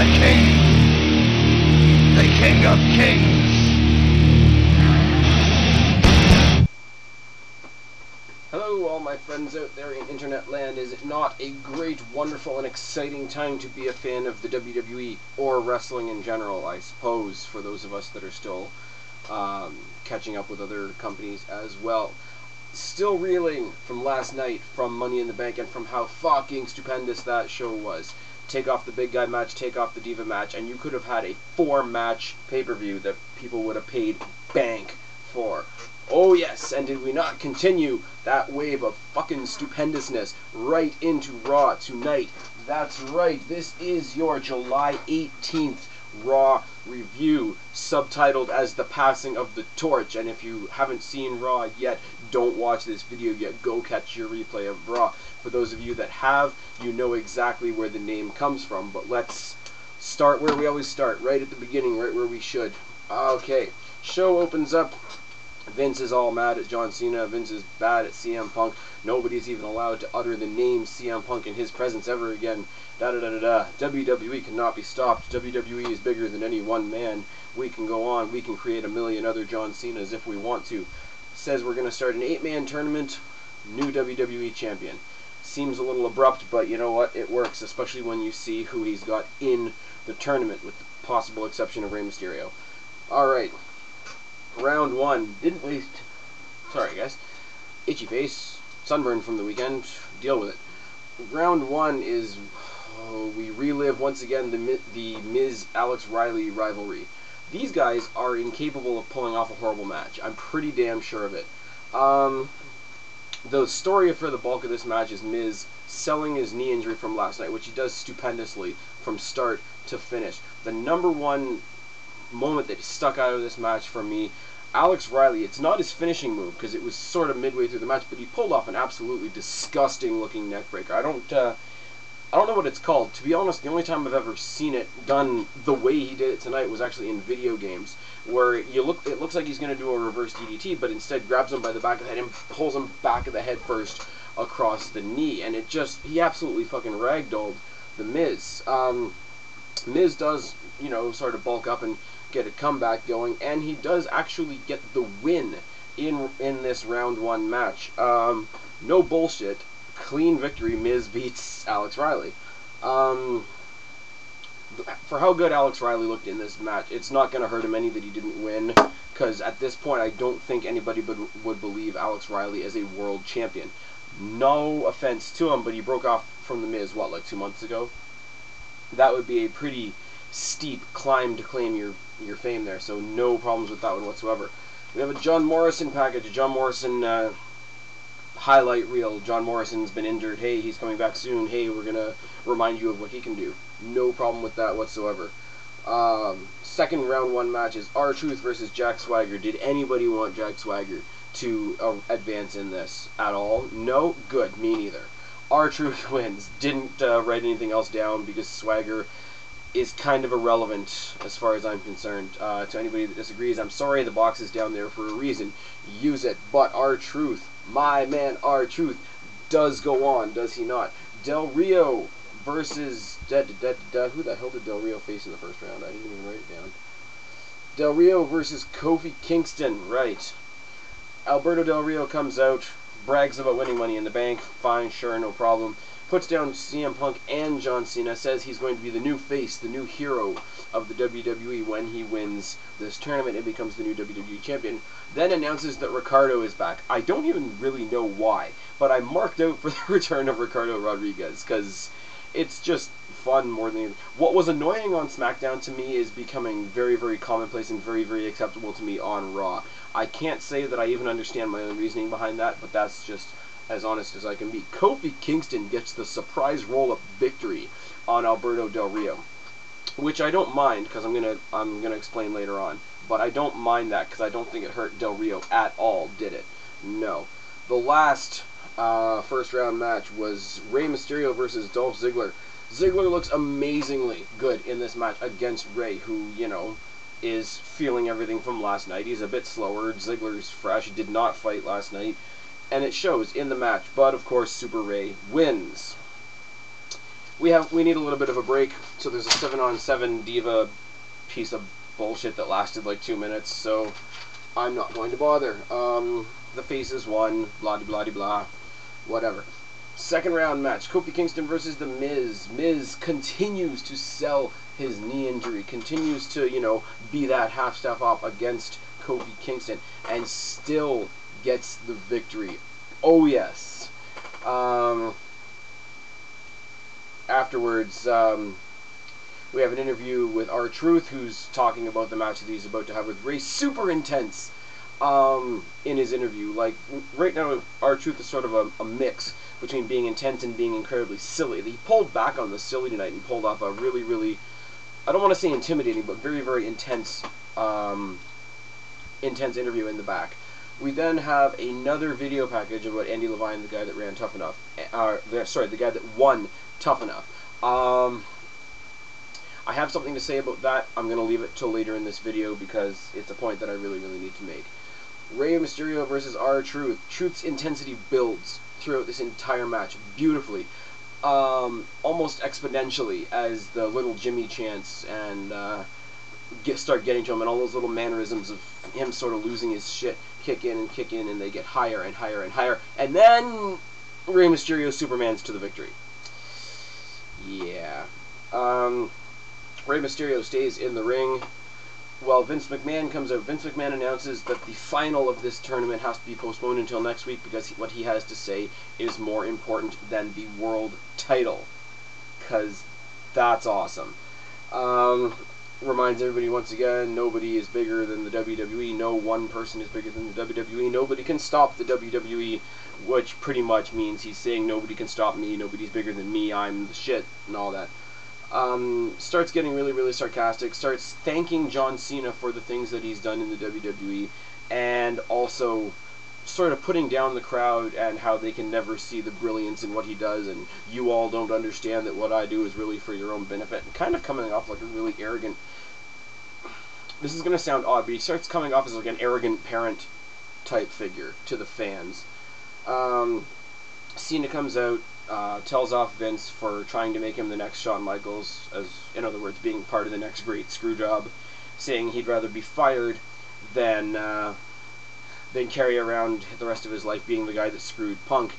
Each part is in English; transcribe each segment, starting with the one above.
the King of Kings. Hello all my friends out there in internet land. Is it not a great, wonderful, and exciting time to be a fan of the WWE or wrestling in general, I suppose, for those of us that are still catching up with other companies as well. Still reeling from last night, from Money in the Bank, and from how fucking stupendous that show was. Take off the big guy match, take off the Diva match, and you could have had a 4-match pay-per-view that people would have paid bank for. Oh yes, and did we not continue that wave of fucking stupendousness right into Raw tonight? That's right, this is your July 18th Raw review, subtitled as The Passing of the Torch. And if you haven't seen Raw yet, don't watch this video yet, go catch your replay of Raw. For those of you that have, you know exactly where the name comes from, but let's start where we always start, right at the beginning, right where we should. Okay, show opens up. Vince is all mad at John Cena. Vince is bad at CM Punk. Nobody's even allowed to utter the name CM Punk in his presence ever again. Da-da-da-da-da. WWE cannot be stopped. WWE is bigger than any one man. We can go on. We can create a million other John Cenas if we want to. Says we're going to start an 8-man tournament. New WWE champion. Seems a little abrupt, but you know what? It works, especially when you see who he's got in the tournament, with the possible exception of Rey Mysterio. Alright. Round 1. Didn't waste... Sorry, guys. Itchy face. Sunburn from the weekend. Deal with it. Round 1 is... we relive once again the Miz-Alex Riley rivalry. These guys are incapable of pulling off a horrible match. I'm pretty damn sure of it. The story for the bulk of this match is Miz selling his knee injury from last night, which he does stupendously from start to finish. The number one moment that stuck out of this match for me, Alex Riley, it's not his finishing move, because it was sort of midway through the match, but he pulled off an absolutely disgusting looking neckbreaker. I don't know what it's called. To be honest, the only time I've ever seen it done the way he did it tonight was actually in video games, where it looks like he's going to do a reverse DDT, but instead grabs him by the back of the head and pulls him back of the head first across the knee, and he absolutely fucking ragdolled the Miz. Miz does, sort of bulk up and get a comeback going, and he does actually get the win in this round 1 match. No bullshit. Clean victory. Miz beats Alex Riley. For how good Alex Riley looked in this match, it's not going to hurt him any that he didn't win, because at this point I don't think anybody would believe Alex Riley as a world champion. No offense to him, but he broke off from the Miz, what, like 2 months ago? That would be a pretty steep climb to claim your fame there, so no problems with that one whatsoever. We have a John Morrison package, a John Morrison highlight reel. John Morrison's been injured. Hey, he's coming back soon. Hey, we're going to remind you of what he can do. No problem with that whatsoever. Second round 1 match is R-Truth versus Jack Swagger. Did anybody want Jack Swagger to advance in this at all? No? Good. Me neither. R-Truth wins. Didn't write anything else down because Swagger is kind of irrelevant as far as I'm concerned. To anybody that disagrees, I'm sorry, the box is down there for a reason. Use it. But R-Truth, my man R-Truth, does go on, does he not? Del Rio versus... who the hell did Del Rio face in the first round? I didn't even write it down. Del Rio versus Kofi Kingston, right. Alberto Del Rio comes out, brags about winning Money in the Bank. Fine, sure, no problem. Puts down CM Punk and John Cena, says he's going to be the new face, the new hero of the WWE when he wins this tournament and becomes the new WWE champion. Then announces that Ricardo is back. I don't even really know why, but I marked out for the return of Ricardo Rodriguez, because it's just fun more than anything. What was annoying on SmackDown to me is becoming very, very commonplace and very, very acceptable to me on Raw. I can't say that I even understand my own reasoning behind that, but that's just as honest as I can be. Kofi Kingston gets the surprise roll-up victory on Alberto Del Rio, which I don't mind, because I'm gonna explain later on. But I don't mind that, because I don't think it hurt Del Rio at all, did it? No. The last first round match was Rey Mysterio versus Dolph Ziggler. Ziggler looks amazingly good in this match against Rey, who, is feeling everything from last night. He's a bit slower. Ziggler's fresh. He did not fight last night, and it shows in the match. But of course, Super Rey wins. we need a little bit of a break. So there's a 7-on-7 Diva piece of bullshit that lasted like 2 minutes. So I'm not going to bother. The faces won. Blah blah blah blah. Whatever. Second round match: Kofi Kingston versus The Miz. Miz continues to sell his knee injury. Continues to, you know, be that half step up against Kofi Kingston, and still gets the victory. Oh yes. Afterwards, we have an interview with R-Truth, who's talking about the match that he's about to have with Ray. Super intense in his interview. Like, right now, R-Truth is sort of a mix between being intense and being incredibly silly. He pulled back on the silly tonight and pulled off a really, really, I don't want to say intimidating, but very, very intense intense interview in the back. We then have another video package about Andy Levine, the guy that ran Tough Enough. Sorry, the guy that won Tough Enough. I have something to say about that. I'm going to leave it till later in this video because it's a point that I really, really need to make. Rey Mysterio versus R-Truth. Truth's intensity builds throughout this entire match beautifully. Almost exponentially as the little Jimmy chants and start getting to him, and all those little mannerisms of him sort of losing his shit kick in, and they get higher and higher and higher, and then Rey Mysterio Supermans to the victory. Yeah. Rey Mysterio stays in the ring while Vince McMahon comes out. Vince McMahon announces that the final of this tournament has to be postponed until next week because what he has to say is more important than the world title. Because that's awesome. Reminds everybody once again, nobody is bigger than the WWE. No one person is bigger than the WWE. Nobody can stop the WWE, which pretty much means he's saying nobody can stop me, nobody's bigger than me, I'm the shit, and all that. Starts getting really, really sarcastic, starts thanking John Cena for the things that he's done in the WWE, and also sort of putting down the crowd and how they can never see the brilliance in what he does, and you all don't understand that what I do is really for your own benefit, and kind of coming off like a really arrogant, this is going to sound odd, but he starts coming off as like an arrogant parent type figure to the fans. Cena comes out, tells off Vince for trying to make him the next Shawn Michaels, as in other words, being part of the next great screw job, saying he'd rather be fired than carry around the rest of his life being the guy that screwed Punk,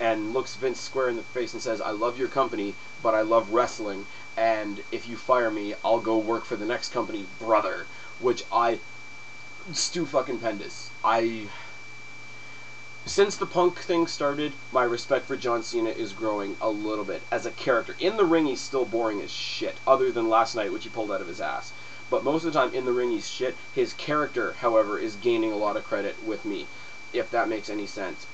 and looks Vince square in the face and says, I love your company, but I love wrestling, and if you fire me, I'll go work for the next company, brother. Which Stu fucking Pendis. Since the Punk thing started, my respect for John Cena is growing a little bit as a character. In the ring, he's still boring as shit, other than last night, which he pulled out of his ass. But most of the time in the ring, he's shit. His character, however, is gaining a lot of credit with me, if that makes any sense.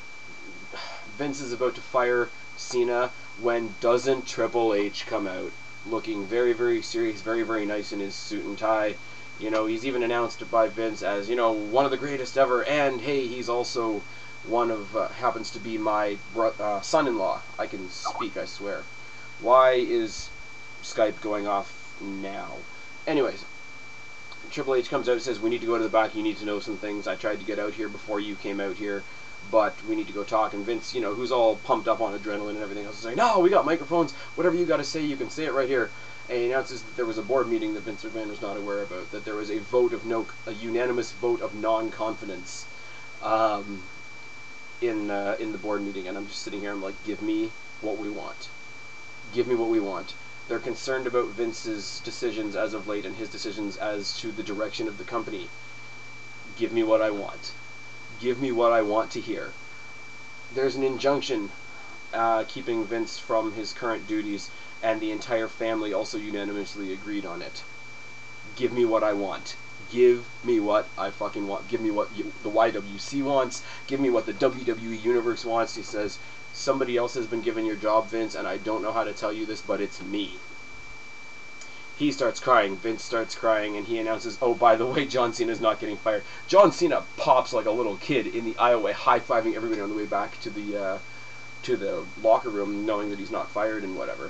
Vince is about to fire Cena when doesn't Triple H come out, looking very, very serious, very, very nice in his suit and tie. You know, he's even announced by Vince as, you know, one of the greatest ever, and hey, he's also one of, happens to be my son-in-law. I can speak, I swear. Why is Skype going off now? Anyways, Triple H comes out and says, we need to go to the back, you need to know some things. I tried to get out here before you came out here, but we need to go talk. And Vince, you know, who's all pumped up on adrenaline and everything else, is like, no, we got microphones, whatever you got to say, you can say it right here. And he announces that there was a board meeting that Vince McMahon was not aware about, that there was a vote of a unanimous vote of non-confidence in the board meeting. And I'm just sitting here, I'm like, give me what we want. Give me what we want. They're concerned about Vince's decisions as of late and his decisions as to the direction of the company. Give me what I want. Give me what I want to hear. There's an injunction keeping Vince from his current duties, and the entire family also unanimously agreed on it. Give me what I want. Give me what I fucking want. Give me what the YWC wants. Give me what the WWE Universe wants. He says, somebody else has been given your job, Vince, and I don't know how to tell you this, but it's me. He starts crying. Vince starts crying, and he announces, oh, by the way, John Cena's not getting fired. John Cena pops like a little kid in the aisleway, high-fiving everybody on the way back to the locker room, knowing that he's not fired and whatever.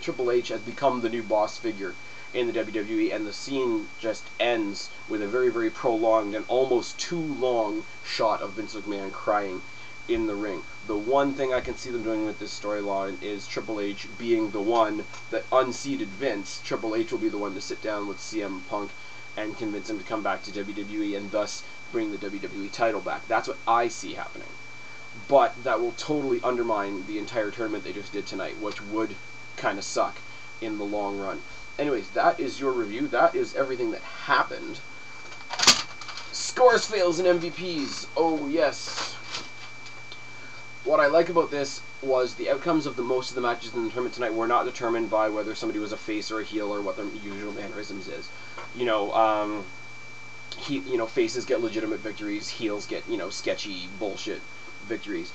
Triple H has become the new boss figure in the WWE, and the scene just ends with a very, very prolonged and almost too long shot of Vince McMahon crying in the ring. The one thing I can see them doing with this storyline is Triple H being the one that unseated Vince. Triple H will be the one to sit down with CM Punk and convince him to come back to WWE and thus bring the WWE title back. That's what I see happening. But that will totally undermine the entire tournament they just did tonight, which would kind of suck in the long run. Anyways, that is your review. That is everything that happened. Scores, fails, and MVPs. Oh, yes. What I like about this was the outcomes of most of the matches in the tournament tonight were not determined by whether somebody was a face or a heel or what their usual mannerisms is. Faces get legitimate victories, heels get, sketchy bullshit victories.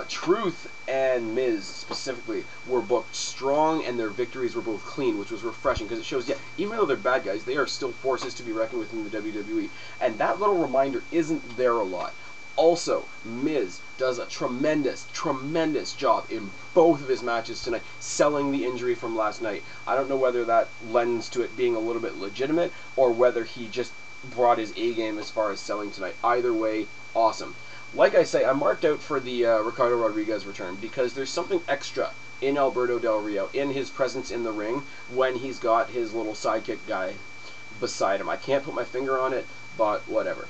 Truth and Miz specifically were booked strong, and their victories were both clean, which was refreshing because it shows, yeah, even though they're bad guys, they are still forces to be reckoned with in the WWE, and that little reminder isn't there a lot. Also, Miz does a tremendous, tremendous job in both of his matches tonight, selling the injury from last night. I don't know whether that lends to it being a little bit legitimate, or whether he just brought his A-game as far as selling tonight. Either way, awesome. Like I say, I marked out for the Ricardo Rodriguez return because there's something extra in Alberto Del Rio, in his presence in the ring, when he's got his little sidekick guy beside him. I can't put my finger on it, but whatever.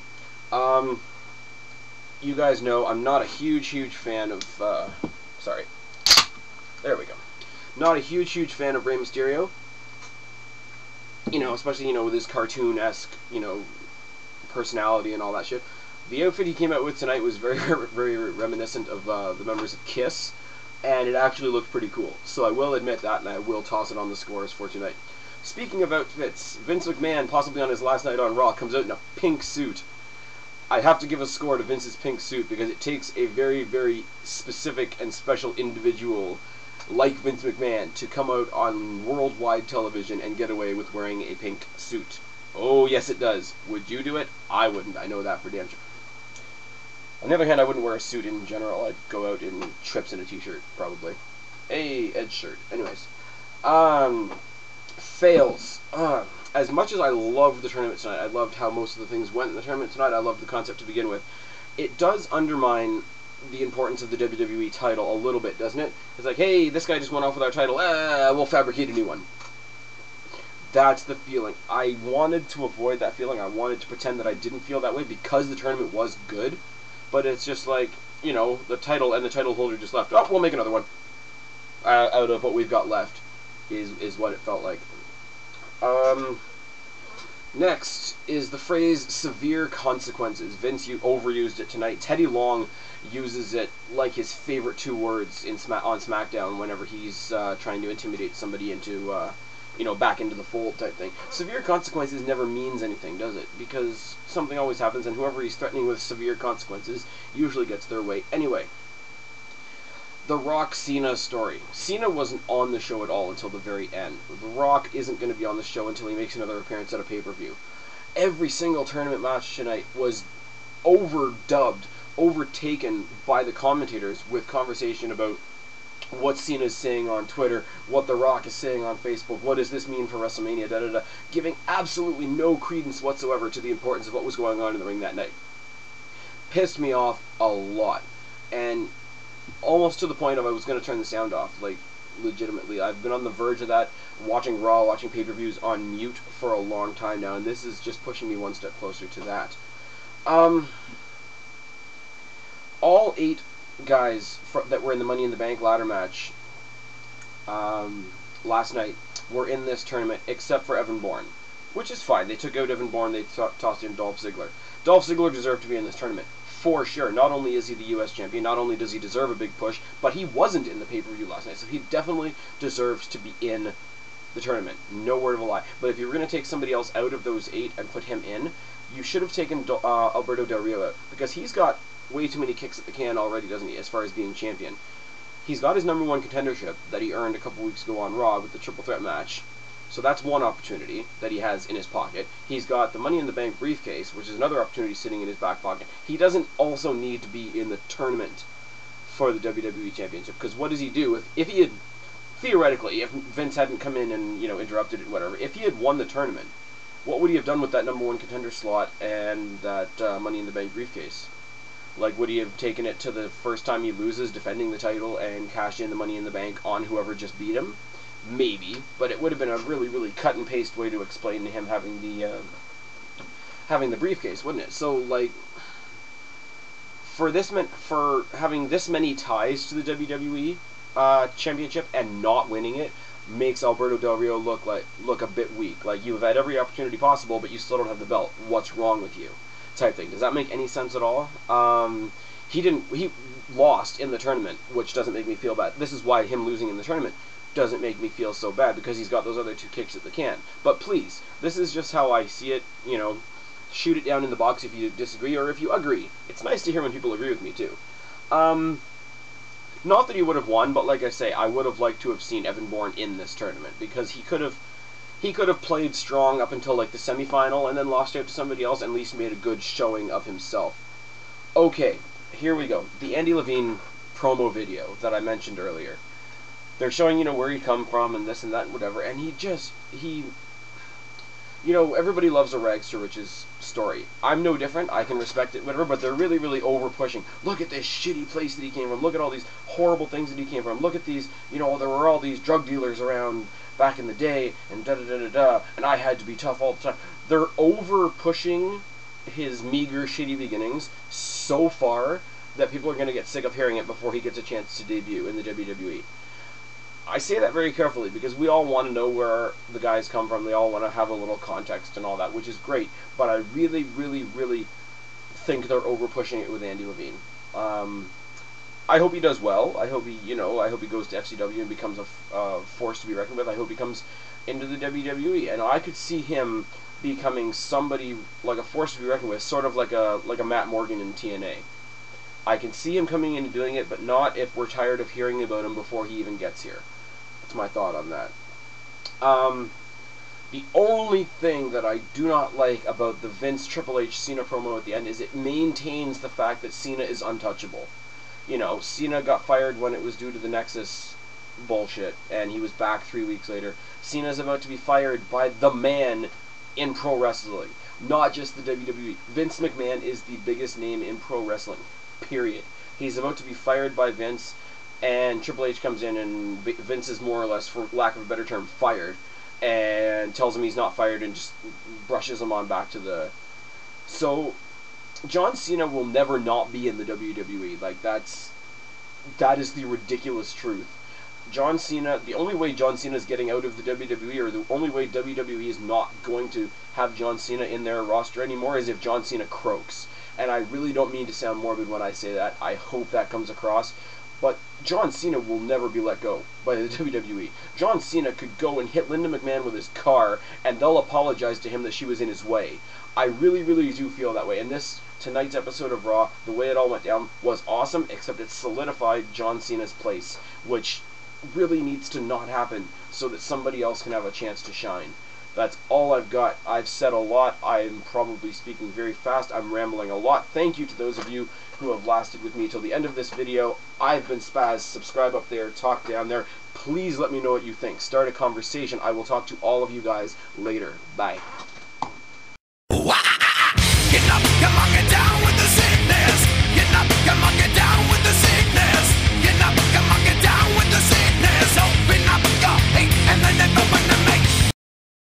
You guys know I'm not a huge fan of, sorry. There we go. Not a huge fan of Rey Mysterio. Especially, with his cartoon-esque, personality and all that shit. The outfit he came out with tonight was very, very reminiscent of the members of Kiss, and it actually looked pretty cool. So I will admit that, and I will toss it on the scores for tonight. Speaking of outfits, Vince McMahon, possibly on his last night on Raw, comes out in a pink suit. I have to give a score to Vince's pink suit because it takes a very, very specific and special individual like Vince McMahon to come out on worldwide television and get away with wearing a pink suit. Oh, yes it does. Would you do it? I wouldn't. I know that for damn sure. On the other hand, I wouldn't wear a suit in general. I'd go out in trips and a t-shirt, probably. A Edge shirt. Anyways. Fails. As much as I loved the tournament tonight, I loved how most of the things went in the tournament tonight, I loved the concept to begin with, it does undermine the importance of the WWE title a little bit, doesn't it? It's like, hey, this guy just went off with our title, we'll fabricate a new one. That's the feeling. I wanted to avoid that feeling. I wanted to pretend that I didn't feel that way because the tournament was good, but it's just like, the title and the title holder just left. Oh, we'll make another one. Out of what we've got left is what it felt like. Next is the phrase severe consequences. Vince overused it tonight. Teddy Long uses it like his favorite two words on SmackDown whenever he's trying to intimidate somebody into, back into the fold type thing. Severe consequences never means anything, does it? Because something always happens, and whoever he's threatening with severe consequences usually gets their way anyway. The Rock Cena story. Cena wasn't on the show at all until the very end. The Rock isn't going to be on the show until he makes another appearance at a pay-per-view. Every single tournament match tonight was overdubbed, overtaken by the commentators with conversation about what Cena's saying on Twitter, what The Rock is saying on Facebook, what does this mean for WrestleMania, da-da-da, giving absolutely no credence whatsoever to the importance of what was going on in the ring that night. Pissed me off a lot. And almost to the point of I was going to turn the sound off, like, legitimately. I've been on the verge of that, watching Raw, watching pay-per-views on mute for a long time now, and this is just pushing me one step closer to that. All 8 guys that were in the Money in the Bank ladder match last night were in this tournament, except for Evan Bourne, which is fine. They took out Evan Bourne, they tossed in Dolph Ziggler. Dolph Ziggler deserved to be in this tournament. For sure. Not only is he the U.S. champion, not only does he deserve a big push, but he wasn't in the pay-per-view last night, so he definitely deserves to be in the tournament. No word of a lie. But if you were going to take somebody else out of those 8 and put him in, you should have taken Alberto Del Rio out, because he's got way too many kicks at the can already, doesn't he, as far as being champion. He's got his #1 contendership that he earned a couple weeks ago on Raw with the triple threat match. So that's one opportunity that he has in his pocket. He's got the Money in the Bank briefcase, which is another opportunity sitting in his back pocket. He doesn't also need to be in the tournament for the WWE Championship, because what does he do if he had, theoretically, if Vince hadn't come in and, interrupted it, whatever, if he had won the tournament, what would he have done with that #1 contender slot and that Money in the Bank briefcase? Like, would he have taken it to the first time he loses, defending the title, and cashed in the Money in the Bank on whoever just beat him? Maybe, but it would have been a really, really cut and paste way to explain to him having the briefcase, wouldn't it? So, like, for having this many ties to the WWE Championship and not winning it makes Alberto Del Rio look a bit weak. Like, you've had every opportunity possible, but you still don't have the belt. What's wrong with you? Type thing. Does that make any sense at all? He lost in the tournament, which doesn't make me feel bad. This is why him losing in the tournament doesn't make me feel so bad, because he's got those other 2 kicks at the can. But please, this is just how I see it, you know, shoot it down in the box if you disagree or if you agree. It's nice to hear when people agree with me too. Not that he would have won, but like I say, I would have liked to have seen Evan Bourne in this tournament, because he could have played strong up until like the semifinal and then lost out to somebody else and at least made a good showing of himself. Okay, here we go. The Andy Levine promo video that I mentioned earlier. They're showing, you know, where he come from and this and that and whatever, and you know, everybody loves a rags to riches story. I'm no different. I can respect it, whatever, but they're really, really over-pushing. Look at this shitty place that he came from. Look at all these horrible things that he came from. Look at these, you know, there were all these drug dealers around back in the day, and da-da-da-da-da, and I had to be tough all the time. They're over-pushing his meager, shitty beginnings so far that people are going to get sick of hearing it before he gets a chance to debut in the WWE. I say that very carefully, because we all want to know where the guys come from. They all want to have a little context and all that, which is great. But I really, really, really think they're over-pushing it with Andy Levine. I hope he does well. I hope he, you know, I hope he goes to FCW and becomes a force to be reckoned with. I hope he comes into the WWE, and I could see him becoming somebody like a force to be reckoned with, sort of like a Matt Morgan in TNA. I can see him coming in and doing it, but not if we're tired of hearing about him before he even gets here. That's my thought on that. The only thing that I do not like about the Vince Triple H Cena promo at the end is it maintains the fact that Cena is untouchable. You know, Cena got fired when it was due to the Nexus bullshit, and he was back 3 weeks later. Cena's about to be fired by the man in pro wrestling, not just the WWE. Vince McMahon is the biggest name in pro wrestling, period. He's about to be fired by Vince, and Triple H comes in, and Vince is more or less, for lack of a better term, fired, and tells him he's not fired and just brushes him on back to the... So, John Cena will never not be in the WWE. Like, that is the ridiculous truth. John Cena, the only way John Cena is getting out of the WWE, or the only way WWE is not going to have John Cena in their roster anymore, is if John Cena croaks. And I really don't mean to sound morbid when I say that. I hope that comes across. But John Cena will never be let go by the WWE. John Cena could go and hit Linda McMahon with his car, and they'll apologize to him that she was in his way. I really, really do feel that way. And tonight's episode of Raw, the way it all went down, was awesome, except it solidified John Cena's place, which really needs to not happen so that somebody else can have a chance to shine. That's all I've got. I've said a lot. I'm probably speaking very fast. I'm rambling a lot. Thank you to those of you who have lasted with me till the end of this video. I've been Spaz. Subscribe up there. Talk down there. Please let me know what you think. Start a conversation. I will talk to all of you guys later. Bye.